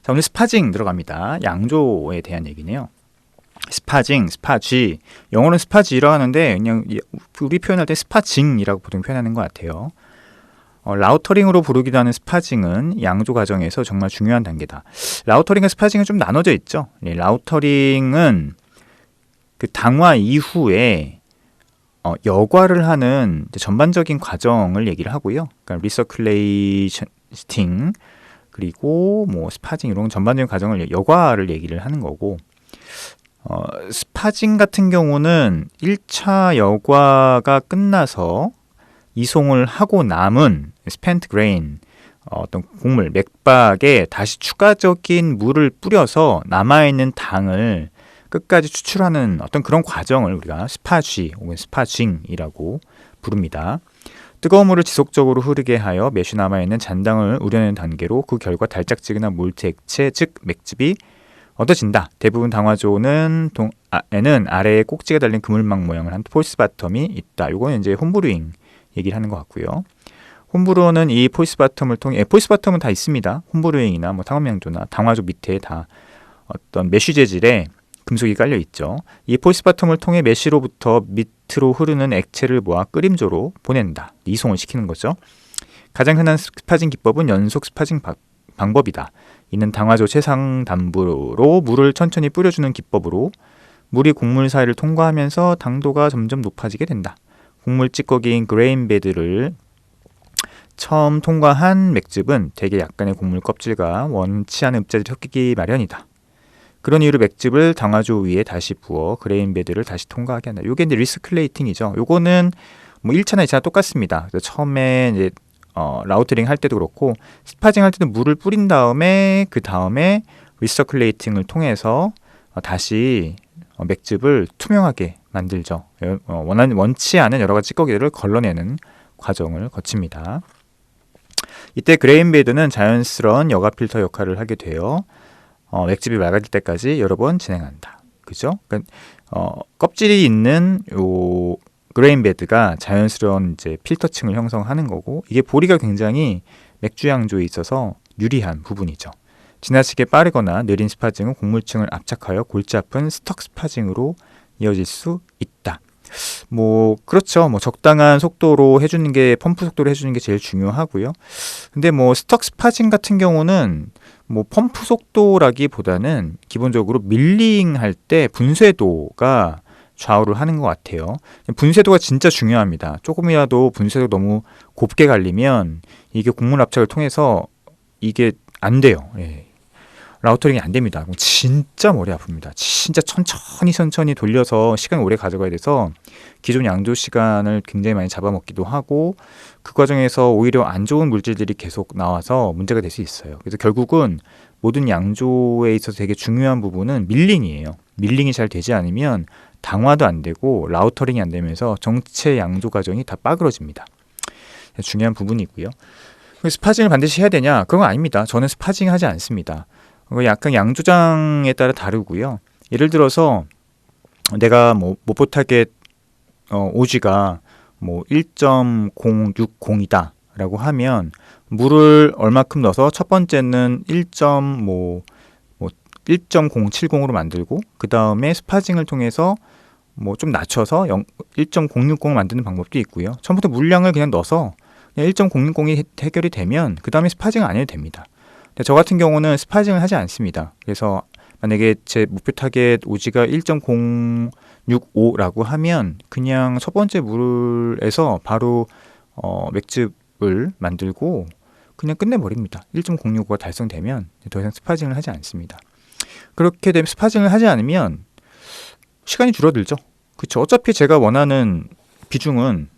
자, 오늘 스파징 들어갑니다. 양조에 대한 얘기네요. 스파징, 스파쥐. 영어는 스파쥐라고 하는데 그냥 우리 표현할 때 스파징이라고 보통 표현하는 것 같아요. 라우터링으로 부르기도 하는 스파징은 양조 과정에서 정말 중요한 단계다. 라우터링과 스파징은 좀 나눠져 있죠. 라우터링은 그 당화 이후에 여과를 하는 전반적인 과정을 얘기를 하고요. 그러니까 리서큘레이팅 그리고 뭐 스파징 이런 전반적인 과정을 여과를 얘기를 하는 거고, 스파징 같은 경우는 1차 여과가 끝나서 이송을 하고 남은 스펜트 그레인, 어떤 곡물, 맥박에 다시 추가적인 물을 뿌려서 남아있는 당을 끝까지 추출하는 어떤 그런 과정을 우리가 스파쥐 혹은 스파징이라고 부릅니다. 뜨거운 물을 지속적으로 흐르게 하여 메쉬 남아있는 잔당을 우려내는 단계로 그 결과 달짝지근한 몰트 액체, 즉 맥즙이 얻어진다. 대부분 당화조는 에는 아래에 꼭지가 달린 그물망 모양을 한 폴스 바텀이 있다. 이거는 이제 홈브루잉 얘기를 하는 것 같고요. 홈브루어는 이 폴스 바텀을 통해, 폴스 바텀은 다 있습니다. 홈브루잉이나 뭐 당화명조나 당화조 밑에 다 어떤 메쉬 재질의 금속이 깔려 있죠. 이 폴스 바텀을 통해 메쉬로부터 밑으로 흐르는 액체를 모아 끓임조로 보낸다. 이송을 시키는 거죠. 가장 흔한 스파징 기법은 연속 스파징 방법이다. 이는 당화조 최상 담부로 물을 천천히 뿌려주는 기법으로 물이 곡물 사이를 통과하면서 당도가 점점 높아지게 된다. 곡물 찌꺼기인 그레인 베드를 처음 통과한 맥즙은 대개 약간의 곡물 껍질과 원치 않은 읍자들이 섞이기 마련이다. 그런 이유로 맥즙을 당화조 위에 다시 부어 그레인 베드를 다시 통과하게 한다. 이게 이제 리스큘레이팅이죠. 요거는 뭐 1차나 2차나 똑같습니다. 그래서 처음에 이제 라우터링 할 때도 그렇고 스파징 할 때도 물을 뿌린 다음에 그 다음에 리서큘레이팅을 통해서 다시 맥즙을 투명하게 만들죠. 원치 않은 여러 가지 찌꺼기들을 걸러내는 과정을 거칩니다. 이때 그레인 베드는 자연스러운 여과 필터 역할을 하게 되어 맥즙이 맑아질 때까지 여러 번 진행한다. 그죠? 그러니까 껍질이 있는 요 그레인 베드가 자연스러운 이제 필터층을 형성하는 거고, 이게 보리가 굉장히 맥주 양조에 있어서 유리한 부분이죠. 지나치게 빠르거나 느린 스파징은 곡물층을 압착하여 골치 아픈 스톡 스파징으로 이어질 수 있다. 뭐 그렇죠. 뭐 적당한 속도로 해주는 게, 펌프 속도로 해주는 게 제일 중요하고요. 근데 뭐 스톡 스파징 같은 경우는 뭐 펌프 속도라기보다는 기본적으로 밀링 할 때 분쇄도가 좌우를 하는 것 같아요. 분쇄도가 진짜 중요합니다. 조금이라도 분쇄도 너무 곱게 갈리면 이게 곡물 압착을 통해서 이게 안 돼요. 예. 라우터링이 안 됩니다. 진짜 머리 아픕니다. 진짜 천천히 돌려서 시간이 오래 가져가야 돼서 기존 양조 시간을 굉장히 많이 잡아먹기도 하고, 그 과정에서 오히려 안 좋은 물질들이 계속 나와서 문제가 될 수 있어요. 그래서 결국은 모든 양조에 있어서 되게 중요한 부분은 밀링이에요. 밀링이 잘 되지 않으면 당화도 안 되고 라우터링이 안 되면서 전체 양조 과정이 다 빠그러집니다. 중요한 부분이고요. 스파징을 반드시 해야 되냐? 그건 아닙니다. 저는 스파징 하지 않습니다. 약간 양조장에 따라 다르고요. 예를 들어서 내가 뭐 모포타겟 오지가 뭐 1.060이다 라고 하면 물을 얼마큼 넣어서 첫 번째는 1.070으로 만들고, 그 다음에 스파징을 통해서 뭐 좀 낮춰서 1.060을 만드는 방법도 있고요. 처음부터 물량을 그냥 넣어서 1.060이 해결이 되면 그 다음에 스파징을 안 해도 됩니다. 근데 저 같은 경우는 스파징을 하지 않습니다. 그래서 만약에 제 목표 타겟 오지가 1.065라고 하면 그냥 첫 번째 물에서 바로 맥즙을 만들고 그냥 끝내버립니다. 1.065가 달성되면 더 이상 스파징을 하지 않습니다. 그렇게 되면, 스파징을 하지 않으면 시간이 줄어들죠. 그렇죠. 어차피 제가 원하는 비중은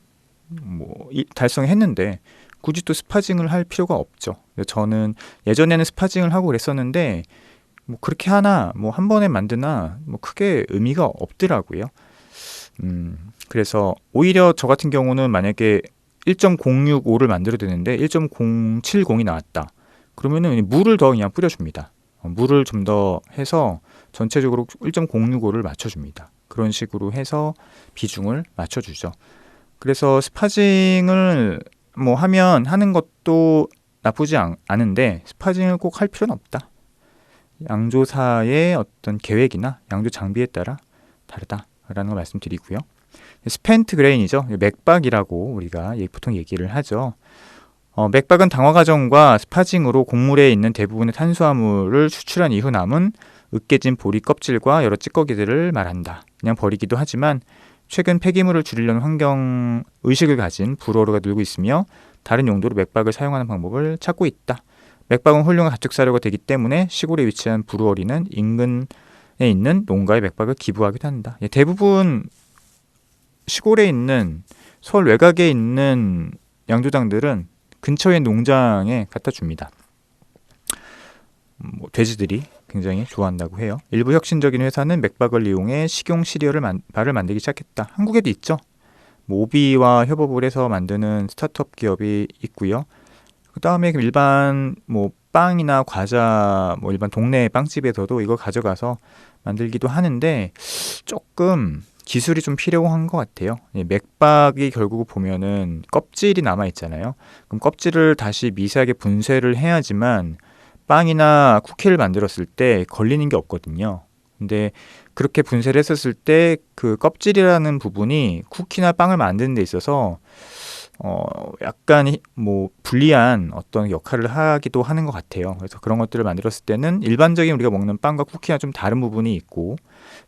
뭐 달성했는데 굳이 또 스파징을 할 필요가 없죠. 저는 예전에는 스파징을 하고 그랬었는데 뭐 그렇게 하나 뭐 한 번에 만드나 뭐 크게 의미가 없더라고요. 그래서 오히려 저 같은 경우는 만약에 1.065를 만들어야 되는데 1.070이 나왔다. 그러면은 물을 더 그냥 뿌려줍니다. 물을 좀 더 해서 전체적으로 1.065를 맞춰줍니다. 그런 식으로 해서 비중을 맞춰주죠. 그래서 스파징을 뭐 하는 것도 나쁘지 않은데 스파징을 꼭 할 필요는 없다. 양조사의 어떤 계획이나 양조 장비에 따라 다르다라는 걸 말씀드리고요. 스펜트 그레인이죠. 맥박이라고 우리가 보통 얘기를 하죠. 맥박은 당화 과정과 스파징으로 곡물에 있는 대부분의 탄수화물을 추출한 이후 남은 으깨진 보리 껍질과 여러 찌꺼기들을 말한다. 그냥 버리기도 하지만 최근 폐기물을 줄이려는 환경 의식을 가진 브루어가 늘고 있으며 다른 용도로 맥박을 사용하는 방법을 찾고 있다. 맥박은 훌륭한 가축 사료가 되기 때문에 시골에 위치한 브루어리는 인근에 있는 농가에 맥박을 기부하기도 한다. 대부분 시골에 있는 서울 외곽에 있는 양조장들은 근처의 농장에 갖다 줍니다. 돼지들이 굉장히 좋아한다고 해요. 일부 혁신적인 회사는 맥박을 이용해 식용 시리얼을 바를 만들기 시작했다. 한국에도 있죠. 오비와 협업을 해서 만드는 스타트업 기업이 있고요. 그 다음에 일반 빵이나 과자, 일반 동네 빵집에서도 이걸 가져가서 만들기도 하는데 조금 기술이 좀 필요한 것 같아요. 맥박이 결국 보면은 껍질이 남아 있잖아요. 그럼 껍질을 다시 미세하게 분쇄를 해야지만 빵이나 쿠키를 만들었을 때 걸리는 게 없거든요. 근데 그렇게 분쇄를 했었을 때 그 껍질이라는 부분이 쿠키나 빵을 만드는 데 있어서 약간 불리한 어떤 역할을 하기도 하는 것 같아요. 그래서 그런 것들을 만들었을 때는 일반적인 우리가 먹는 빵과 쿠키와 좀 다른 부분이 있고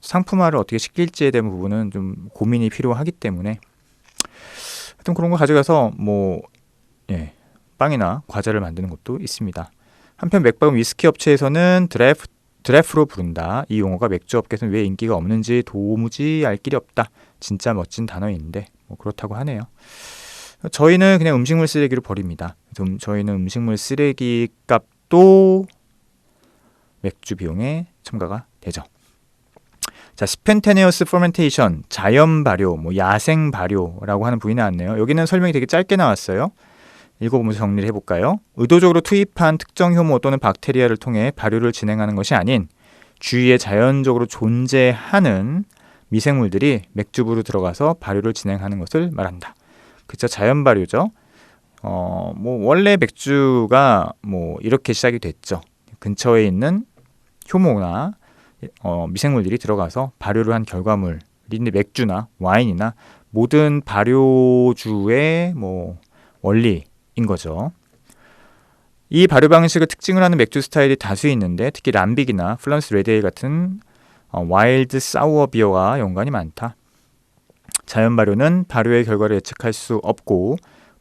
상품화를 어떻게 시킬지에 대한 부분은 좀 고민이 필요하기 때문에 하여튼 그런 거 가져가서 빵이나 과자를 만드는 것도 있습니다. 한편 맥박은 위스키 업체에서는 드래프로 부른다. 이 용어가 맥주 업계에서는 왜 인기가 없는지 도무지 알 길이 없다. 진짜 멋진 단어인데 그렇다고 하네요. 저희는 그냥 음식물 쓰레기로 버립니다. 저희는 음식물 쓰레기 값도 맥주 비용에 첨가가 되죠. 자, 스펜테네어스 퍼멘테이션, 자연 발효, 야생 발효라고 하는 부분이 나왔네요. 여기는 설명이 되게 짧게 나왔어요. 읽어보면서 정리를 해볼까요? 의도적으로 투입한 특정 효모 또는 박테리아를 통해 발효를 진행하는 것이 아닌 주위에 자연적으로 존재하는 미생물들이 맥주부로 들어가서 발효를 진행하는 것을 말한다. 그쵸, 자연 발효죠. 원래 맥주가 이렇게 시작이 됐죠. 근처에 있는 효모나 미생물들이 들어가서 발효를 한 결과물이 맥주나 와인이나 모든 발효주의 원리인 거죠. 이 발효 방식을 특징을 하는 맥주 스타일이 다수 있는데 특히 람빅이나 플란스 레드에일 같은 와일드 사우어 비어와 연관이 많다. 자연 발효는 발효의 결과를 예측할 수 없고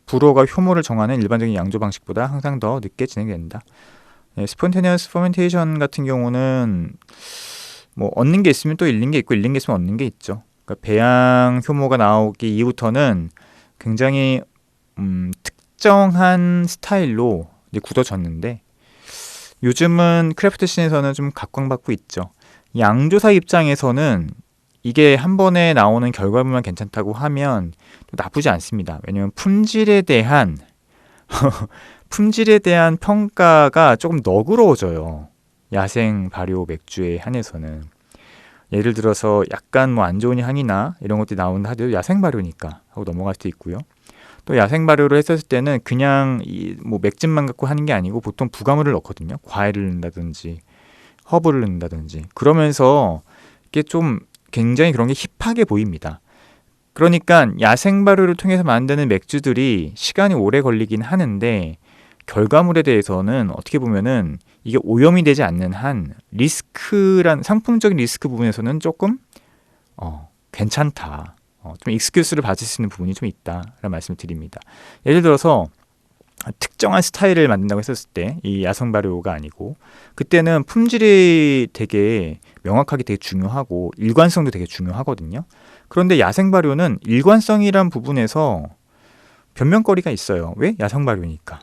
불호가 효모를 정하는 일반적인 양조 방식보다 항상 더 늦게 진행된다. 스폰테니어스 퍼멘테이션 같은 경우는 얻는 게 있으면 또 잃는 게 있고 잃는 게 있으면 얻는 게 있죠. 그러니까 배양 효모가 나오기 이후부터는 굉장히 특정한 스타일로 이제 굳어졌는데 요즘은 크래프트 씬에서는 좀 각광받고 있죠. 양조사 입장에서는 이게 한 번에 나오는 결과물만 괜찮다고 하면 또 나쁘지 않습니다. 왜냐하면 품질에 대한 평가가 조금 너그러워져요. 야생 발효 맥주에 한해서는. 예를 들어서 약간 안 좋은 향이나 이런 것들이 나온다 하더라도 야생 발효니까 하고 넘어갈 수도 있고요. 또 야생 발효를 했었을 때는 그냥 맥즙만 갖고 하는 게 아니고 보통 부가물을 넣거든요. 과일을 넣는다든지 허브를 넣는다든지 그러면서 이게 좀 굉장히 그런 게 힙하게 보입니다. 그러니까 야생 발효를 통해서 만드는 맥주들이 시간이 오래 걸리긴 하는데 결과물에 대해서는 어떻게 보면은 이게 오염이 되지 않는 한 상품적인 리스크 부분에서는 조금 괜찮다. 좀 익스큐스를 받을 수 있는 부분이 좀 있다라는 말씀을 드립니다. 예를 들어서 특정한 스타일을 만든다고 했었을 때 이 야생 발효가 아니고 그때는 품질이 되게 명확하게 되게 중요하고 일관성도 되게 중요하거든요. 그런데 야생 발효는 일관성이란 부분에서 변명거리가 있어요. 왜? 야생 발효니까.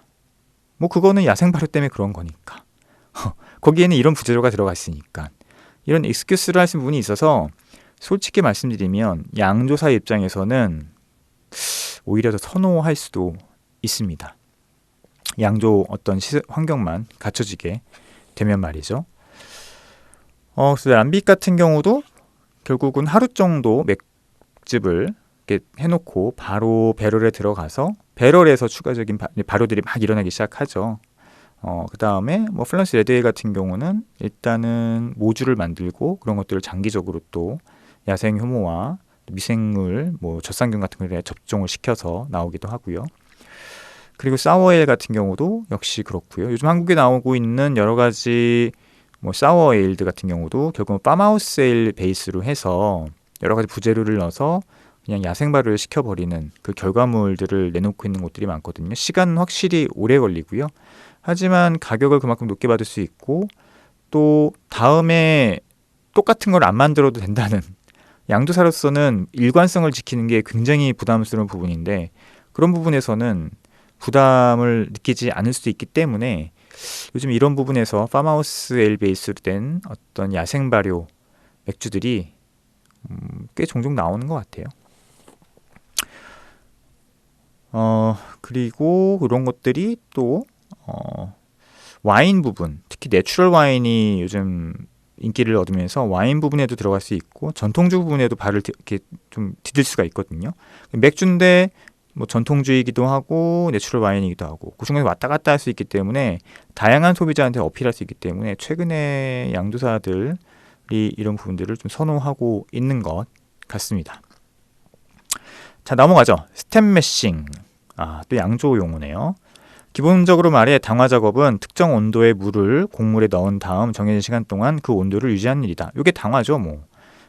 그거는 야생 발효 때문에 그런 거니까. 거기에는 이런 부재료가 들어가 있으니까. 이런 익스큐스를 할 수 있는 부분이 있어서 솔직히 말씀드리면 양조사 입장에서는 오히려 더 선호할 수도 있습니다. 양조 어떤 환경만 갖춰지게 되면 말이죠. 그래서 람빅 같은 경우도 결국은 하루 정도 맥즙을 이렇게 해놓고 바로 배럴에 들어가서 배럴에서 추가적인 발효들이 막 일어나기 시작하죠. 그 다음에 뭐 플러스 레드에일 같은 경우는 일단은 모주를 만들고 그런 것들을 장기적으로 또 야생 효모와 미생물, 뭐 젖상균 같은 거에 접종을 시켜서 나오기도 하고요. 그리고 사워에일 같은 경우도 역시 그렇고요. 요즘 한국에 나오고 있는 여러 가지 뭐 사워에일드 같은 경우도 결국은 팜하우스 에일 베이스로 해서 여러 가지 부재료를 넣어서 그냥 야생 발효를 시켜버리는 그 결과물들을 내놓고 있는 곳들이 많거든요. 시간은 확실히 오래 걸리고요. 하지만 가격을 그만큼 높게 받을 수 있고 또 다음에 똑같은 걸 안 만들어도 된다는 양도사로서는 일관성을 지키는 게 굉장히 부담스러운 부분인데 그런 부분에서는 부담을 느끼지 않을 수도 있기 때문에 요즘 이런 부분에서 팜하우스 에일 베이스로 된 어떤 야생 발효 맥주들이 꽤 종종 나오는 것 같아요. 그리고 그런 것들이 또 와인 부분, 특히 내추럴 와인이 요즘 인기를 얻으면서 와인 부분에도 들어갈 수 있고 전통주 부분에도 발을 이렇게 좀 디딜 수가 있거든요. 맥주인데 뭐 전통주이기도 하고 내추럴 와인이기도 하고 그 중간에 왔다 갔다 할 수 있기 때문에 다양한 소비자한테 어필할 수 있기 때문에 최근에 양도사들이 이런 부분들을 좀 선호하고 있는 것 같습니다. 자, 넘어가죠. 스텝 매싱. 또 양조 용어네요. 기본적으로 말해 당화 작업은 특정 온도의 물을 곡물에 넣은 다음 정해진 시간 동안 그 온도를 유지하는 일이다. 이게 당화죠, 뭐.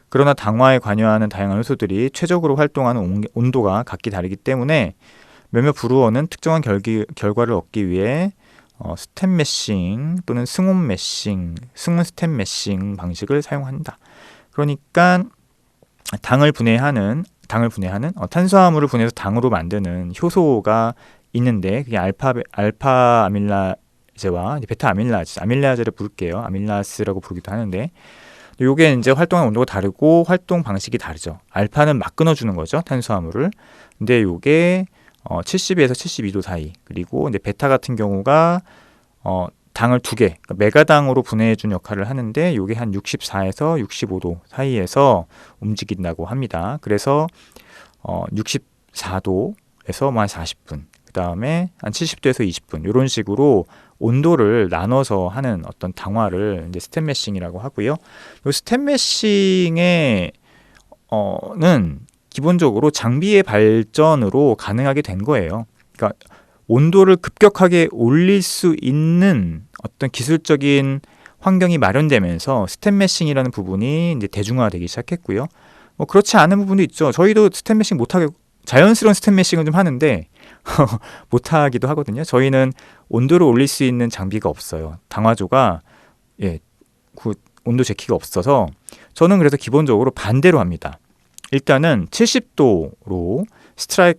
그러나 당화에 관여하는 다양한 요소들이 최적으로 활동하는 온도가 각기 다르기 때문에 몇몇 브루어는 특정한 결과를 얻기 위해 스텝 매싱 또는 승온 매싱, 승온 스텝 매싱 방식을 사용한다. 그러니까 당을 분해하는 탄수화물을 분해해서 당으로 만드는 효소가 있는데 그게 알파 아밀라제와 베타 아밀라제를 부를게요. 아밀라스라고 부르기도 하는데 요게 이제 활동하는 온도가 다르고 활동 방식이 다르죠. 알파는 막 끊어주는 거죠, 탄수화물을. 근데 요게 70에서 72도 사이. 그리고 이제 베타 같은 경우가 당을 두 개, 그러니까 메가당으로 분해해준 역할을 하는데 요게 한 64에서 65도 사이에서 움직인다고 합니다. 그래서 64도에서 뭐 한 40분, 그 다음에 한 70도에서 20분 이런 식으로 온도를 나눠서 하는 어떤 당화를 이제 스텝 매싱이라고 하고요. 이 스텝 매싱의 는 기본적으로 장비의 발전으로 가능하게 된 거예요. 그러니까 온도를 급격하게 올릴 수 있는 어떤 기술적인 환경이 마련되면서 스텝 매싱이라는 부분이 이제 대중화되기 시작했고요. 뭐 그렇지 않은 부분도 있죠. 저희도 스텝 매싱 못하게 자연스러운 스텝 매싱은 좀 하는데 못하기도 하거든요. 저희는 온도를 올릴 수 있는 장비가 없어요. 당화조가 그 온도 재키가 없어서 저는 그래서 기본적으로 반대로 합니다. 일단은 70도로 스트라이크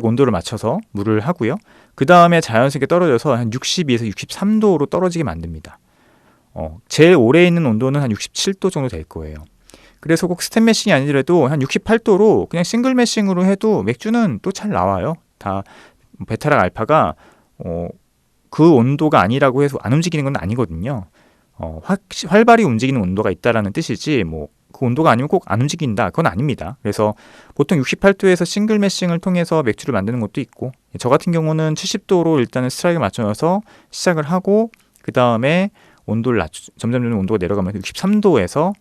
온도를 맞춰서 물을 하고요. 그 다음에 자연스럽게 떨어져서 한 62에서 63도로 떨어지게 만듭니다. 제일 오래 있는 온도는 한 67도 정도 될 거예요. 그래서 꼭 스텝 매싱이 아니더라도 한 68도로 그냥 싱글 매싱으로 해도 맥주는 또 잘 나와요. 다 베타랑 알파가 그 온도가 아니라고 해서 안 움직이는 건 아니거든요. 활발히 움직이는 온도가 있다라는 뜻이지 뭐 그 온도가 아니면 꼭 안 움직인다 그건 아닙니다. 그래서 보통 68도에서 싱글 매싱을 통해서 맥주를 만드는 것도 있고 저 같은 경우는 70도로 일단은 스트라이크를 맞춰서 시작을 하고 그 다음에 온도를 점점 온도가 내려가면서 63도에서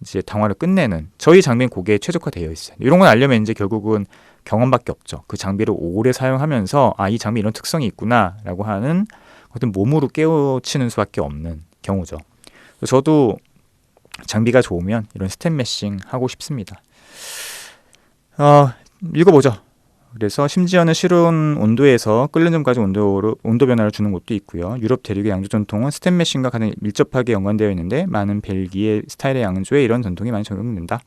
이제 당화를 끝내는 저희 장비는 그게 최적화되어 있어요. 이런 걸 알려면 이제 결국은 경험밖에 없죠. 그 장비를 오래 사용하면서 이 장비 이런 특성이 있구나라고 하는 어떤 몸으로 깨우치는 수밖에 없는 경우죠. 저도 장비가 좋으면 이런 스텝 매싱 하고 싶습니다. 읽어보죠. 그래서 심지어는 실온 온도에서 끓는 전까지 온도 변화를 주는 곳도 있고요. 유럽 대륙의 양조 전통은 스텝 매싱과 가장 밀접하게 연관되어 있는데 많은 벨기에 스타일의 양조에 이런 전통이 많이 적용된다.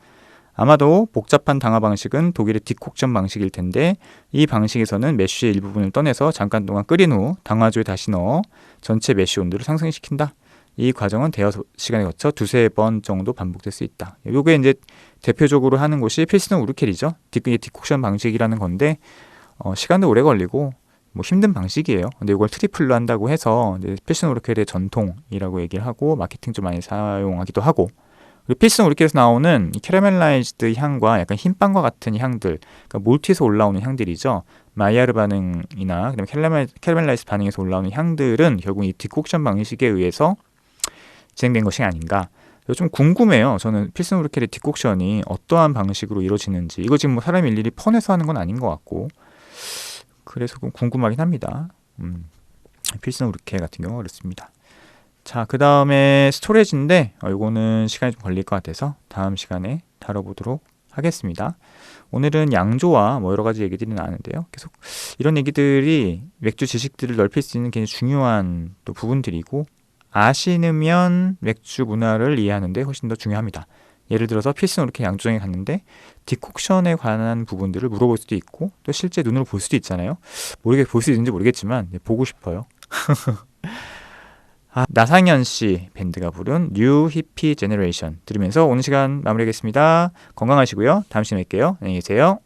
아마도 복잡한 당화 방식은 독일의 디콕션 방식일 텐데 이 방식에서는 매쉬의 일부분을 떠내서 잠깐 동안 끓인 후 당화조에 다시 넣어 전체 매쉬 온도를 상승시킨다. 이 과정은 대여섯 시간에 거쳐 두세 번 정도 반복될 수 있다. 요게 이제 대표적으로 하는 곳이 필스너 우르켈이죠. 디콕션 방식이라는 건데 시간도 오래 걸리고 뭐 힘든 방식이에요. 근데 이걸 트리플로 한다고 해서 이제 필스너 우르켈의 전통이라고 얘기를 하고 마케팅 좀 많이 사용하기도 하고 그리고 필스너 우르켈에서 나오는 캐러멜라이즈드 향과 약간 흰빵과 같은 향들, 그러니까 몰트에서 올라오는 향들이죠. 마이야르 반응이나 그다음에 캐러멜라이즈 반응에서 올라오는 향들은 결국 이 디콕션 방식에 의해서 진행된 것이 아닌가. 좀 궁금해요. 저는 필슨 우르켈의 디콕션이 어떠한 방식으로 이루어지는지. 이거 지금 뭐 사람이 일일이 퍼내서 하는 건 아닌 것 같고, 그래서 궁금하긴 합니다. 필슨 우르켈 같은 경우가 그렇습니다. 자, 그 다음에 스토리지인데 이거는 시간이 좀 걸릴 것 같아서 다음 시간에 다뤄보도록 하겠습니다. 오늘은 양조와 뭐 여러 가지 얘기들이 나왔는데요. 계속 이런 얘기들이 맥주 지식들을 넓힐 수 있는 굉장히 중요한 또 부분들이고, 아시면 맥주 문화를 이해하는데 훨씬 더 중요합니다. 예를 들어서 필슨 이렇게 양조장에 갔는데 디콕션에 관한 부분들을 물어볼 수도 있고, 또 실제 눈으로 볼 수도 있잖아요. 볼 수 있는지 모르겠지만 보고 싶어요. 나상현 씨 밴드가 부른 뉴 히피 제너레이션 들으면서 오늘 시간 마무리하겠습니다. 건강하시고요. 다음 시간에 뵐게요. 안녕히 계세요.